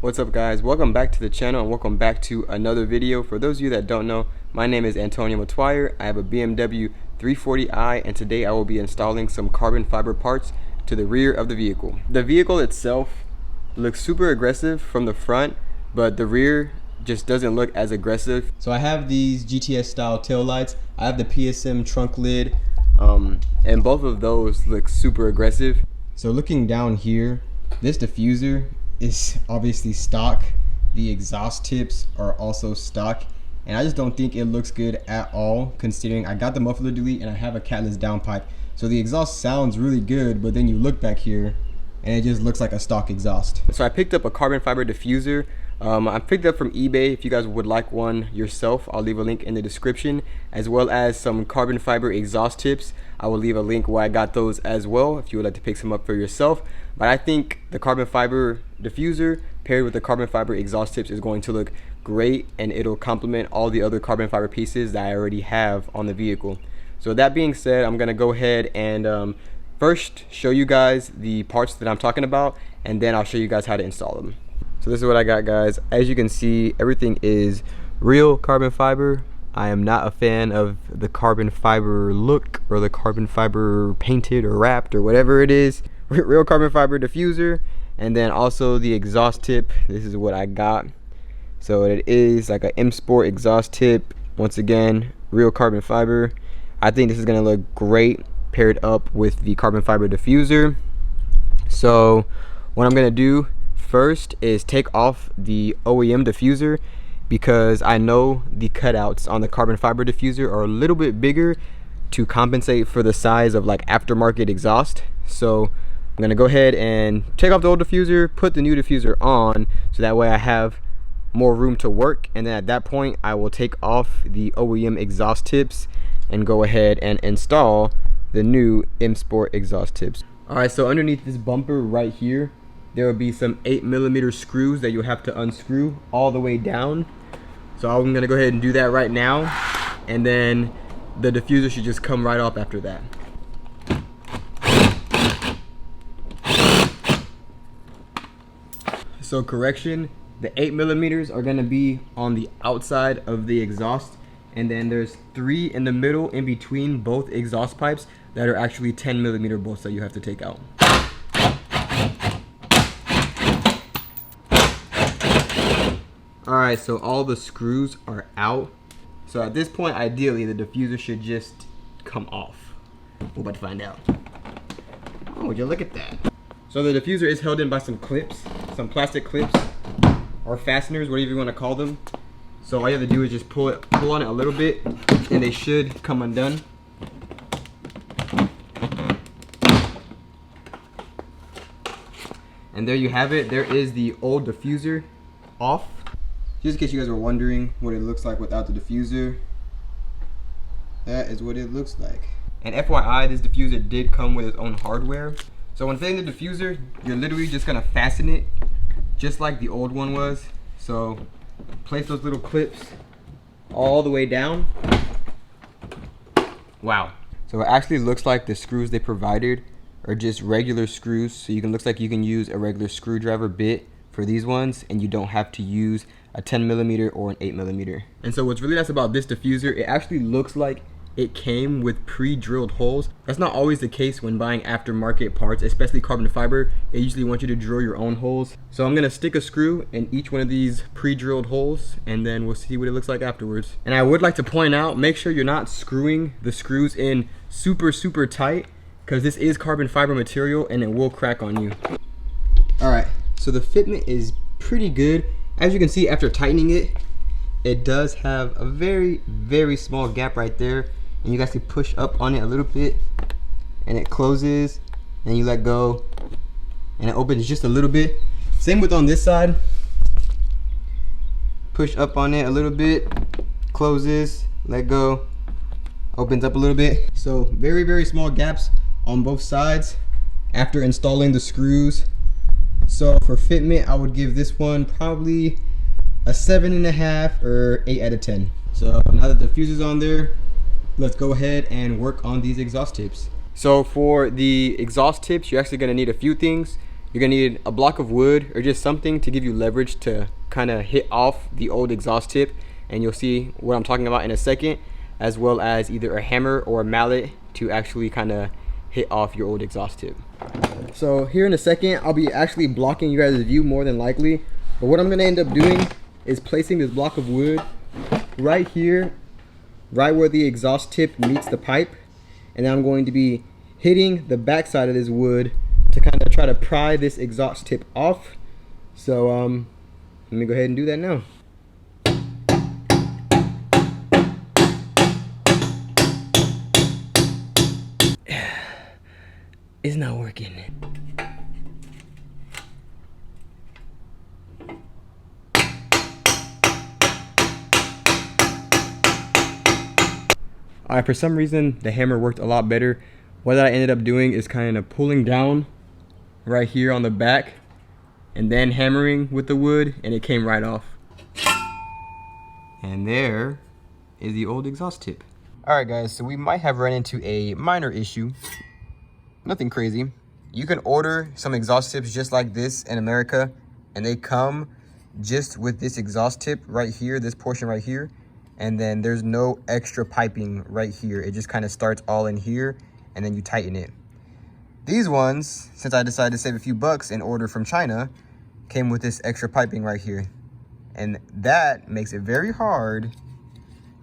What's up guys, welcome back to the channel and welcome back to another video. For those of you that don't know, my name is Antonio Matwire. I have a BMW 340i and today I will be installing some carbon fiber parts to the rear of the vehicle. The vehicle itself looks super aggressive from the front, but the rear just doesn't look as aggressive. So I have these GTS style tail lights, I have the PSM trunk lid, and both of those look super aggressive. So looking down here, this diffuser is obviously stock. The exhaust tips are also stock, and I just don't think it looks good at all, considering I got the muffler delete and I have a catless downpipe. So the exhaust sounds really good, but then you look back here and it just looks like a stock exhaust. So I picked up a carbon fiber diffuser. I picked it up from eBay. If you guys would like one yourself, I'll leave a link in the description, as well as some carbon fiber exhaust tips. I will leave a link where I got those as well if you would like to pick some up for yourself. But I think the carbon fiber diffuser paired with the carbon fiber exhaust tips is going to look great, and it'll complement all the other carbon fiber pieces that I already have on the vehicle. So that being said, I'm gonna go ahead and first show you guys the parts that I'm talking about, and then I'll show you guys how to install them. So this is what I got, guys. As you can see, everything is real carbon fiber. I am not a fan of the carbon fiber look or the carbon fiber painted or wrapped or whatever it is. Real carbon fiber diffuser, and then also the exhaust tip. This is what I got. So it is like a M Sport exhaust tip. Once again, real carbon fiber. I think this is gonna look great paired up with the carbon fiber diffuser. So what I'm gonna do first is take off the OEM diffuser, because I know the cutouts on the carbon fiber diffuser are a little bit bigger to compensate for the size of like aftermarket exhaust. So I'm gonna go ahead and take off the old diffuser, put the new diffuser on, so that way I have more room to work, and then at that point I will take off the OEM exhaust tips and go ahead and install the new M Sport exhaust tips. Alright, so underneath this bumper right here, there will be some 8mm screws that you'll have to unscrew all the way down. So I'm gonna go ahead and do that right now, and then the diffuser should just come right off after that. So correction, the 8mm are gonna be on the outside of the exhaust, and then there's 3 in the middle in between both exhaust pipes that are actually 10mm bolts that you have to take out. Alright, so all the screws are out. So at this point, ideally, the diffuser should just come off. We're about to find out. Oh, would you look at that? So the diffuser is held in by some clips, some plastic clips, or fasteners, whatever you want to call them. So all you have to do is just pull on it a little bit, and they should come undone. And there you have it. There is the old diffuser off. Just in case you guys were wondering what it looks like without the diffuser, that is what it looks like. And FYI, this diffuser did come with its own hardware. So when fitting the diffuser, you're literally just gonna fasten it just like the old one was. So place those little clips all the way down. Wow. So it actually looks like the screws they provided are just regular screws. So looks like you can use a regular screwdriver bit for these ones, and you don't have to use a 10mm or an 8mm. And so what's really nice about this diffuser, it actually looks like it came with pre-drilled holes. That's not always the case when buying aftermarket parts, especially carbon fiber. They usually want you to drill your own holes. So I'm gonna stick a screw in each one of these pre-drilled holes, and then we'll see what it looks like afterwards. And I would like to point out, make sure you're not screwing the screws in super tight, because this is carbon fiber material and it will crack on you. Alright, so the fitment is pretty good. As you can see, after tightening it, it does have a very small gap right there, and you guys can push up on it a little bit and it closes, and you let go and it opens just a little bit. Same with on this side. Push up on it a little bit, closes, let go, opens up a little bit. So very small gaps on both sides after installing the screws. So for fitment, I would give this one probably a 7.5 or 8 out of 10. So now that the diffuser's on there, let's go ahead and work on these exhaust tips. So for the exhaust tips, you're actually gonna need a few things. you're gonna need a block of wood or just something to give you leverage to kind of hit off the old exhaust tip, and you'll see what I'm talking about in a second, as well as either a hammer or a mallet to actually kind of hit off your old exhaust tip. So here in a second, I'll be actually blocking you guys' view more than likely, but what I'm gonna end up doing is placing this block of wood right here, right where the exhaust tip meets the pipe, and then I'm going to be hitting the back side of this wood to kind of try to pry this exhaust tip off. So let me go ahead and do that now. It's not working. Alright, for some reason the hammer worked a lot better. What I ended up doing is kind of pulling down right here on the back and then hammering with the wood, and it came right off. And there is the old exhaust tip. Alright guys, so we might have run into a minor issue. Nothing crazy. You can order some exhaust tips just like this in America, and they come just with this exhaust tip right here, this portion right here, and then there's no extra piping right here. It just kind of starts all in here, and then you tighten it. These ones, since I decided to save a few bucks and order from China, came with this extra piping right here, and that makes it very hard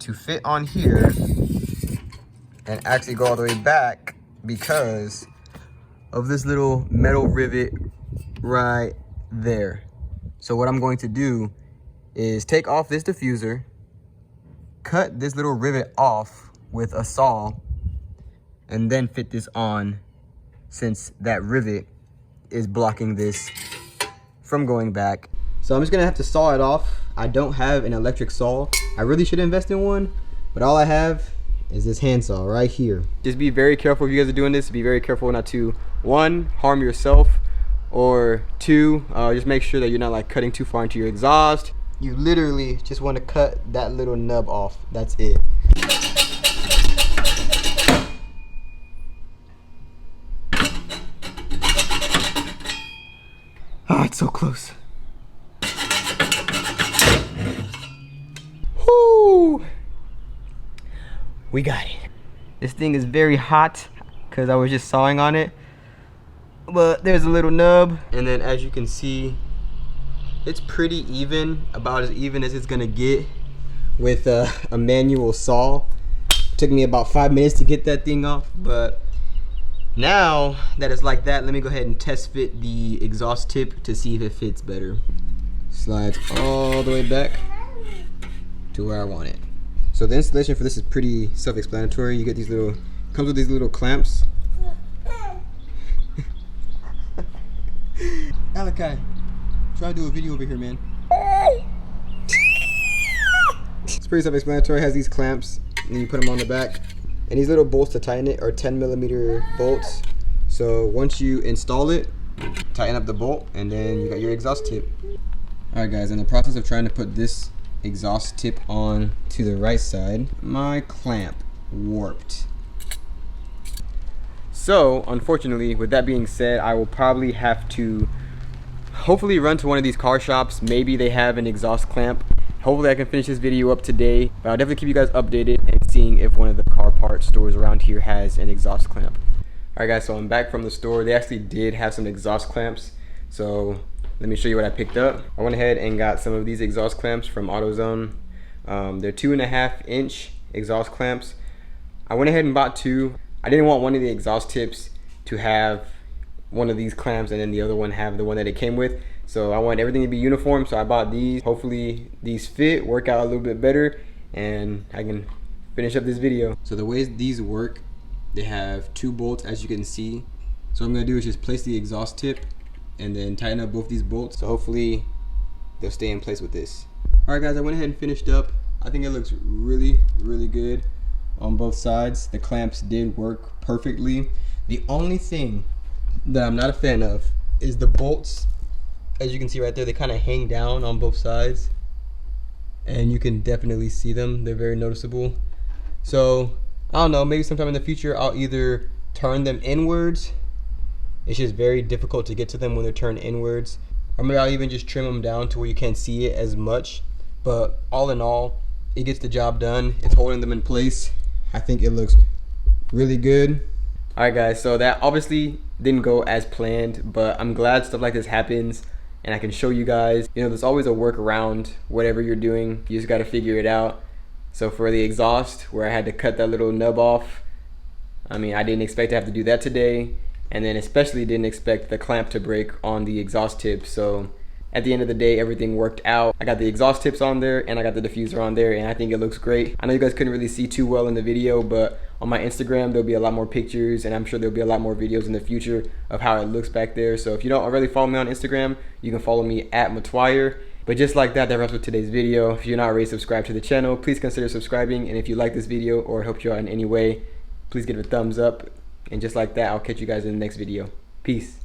to fit on here and actually go all the way back because of this little metal rivet right there. So what I'm going to do is take off this diffuser, cut this little rivet off with a saw, and then fit this on, since that rivet is blocking this from going back. So I'm just gonna have to saw it off. I don't have an electric saw. I really should invest in one, but all I have is this handsaw right here. Just be very careful if you guys are doing this. Be very careful not to, one, harm yourself, or two, just make sure that you're not like cutting too far into your exhaust. You literally just want to cut that little nub off. That's it. Ah, it's so close. Whoo! We got it. This thing is very hot because I was just sawing on it, but there's a little nub, and then as you can see, it's pretty even, about as even as it's gonna get with a manual saw. Took me about 5 minutes to get that thing off, but now that it's like that, let me go ahead and test fit the exhaust tip to see if it fits better. Slides all the way back to where I want it. So the installation for this is pretty self-explanatory. You get these little, comes with these little clamps. Alakai, try to do a video over here, man. It's pretty self-explanatory. It has these clamps, and you put them on the back. And these little bolts to tighten it are 10mm bolts. So once you install it, tighten up the bolt, and then you got your exhaust tip. Alright guys, in the process of trying to put this exhaust tip on to the right side, my clamp warped. So unfortunately, with that being said, I will probably have to hopefully run to one of these car shops. Maybe they have an exhaust clamp. Hopefully I can finish this video up today, but I'll definitely keep you guys updated and seeing if one of the car parts stores around here has an exhaust clamp. Alright guys, so I'm back from the store. They actually did have some exhaust clamps, so let me show you what I picked up. I went ahead and got some of these exhaust clamps from Aodhan. They're 2.5 inch exhaust clamps. I went ahead and bought two. I didn't want one of the exhaust tips to have one of these clamps and then the other one have the one that it came with. So I want everything to be uniform, so I bought these. Hopefully these fit, work out a little bit better, and I can finish up this video. So the way these work, they have 2 bolts, as you can see. So what I'm gonna do is just place the exhaust tip and then tighten up both these bolts. So hopefully they'll stay in place with this. Alright guys, I went ahead and finished up. I think it looks really, really good on both sides. The clamps did work perfectly. The only thing that I'm not a fan of is the bolts. As you can see right there, they kind of hang down on both sides, and you can definitely see them. They're very noticeable. So I don't know, maybe sometime in the future I'll either turn them inwards It's just very difficult to get to them when they're turned inwards. Or maybe I'll even just trim them down to where you can't see it as much. But all in all, it gets the job done. It's holding them in place. I think it looks really good. Alright guys, so that obviously didn't go as planned, but I'm glad stuff like this happens and I can show you guys. You know, there's always a workaround, whatever you're doing, you just gotta figure it out. So for the exhaust, where I had to cut that little nub off, I mean, I didn't expect to have to do that today, and then especially didn't expect the clamp to break on the exhaust tip. So at the end of the day, everything worked out. I got the exhaust tips on there and I got the diffuser on there, and I think it looks great. I know you guys couldn't really see too well in the video, but on my Instagram there'll be a lot more pictures, and I'm sure there'll be a lot more videos in the future of how it looks back there. So if you don't already follow me on Instagram, you can follow me at Matwire. But just like that, that wraps up today's video. If you're not already subscribed to the channel, please consider subscribing, and if you like this video or it helped you out in any way, please give it a thumbs up. And just like that, I'll catch you guys in the next video. Peace.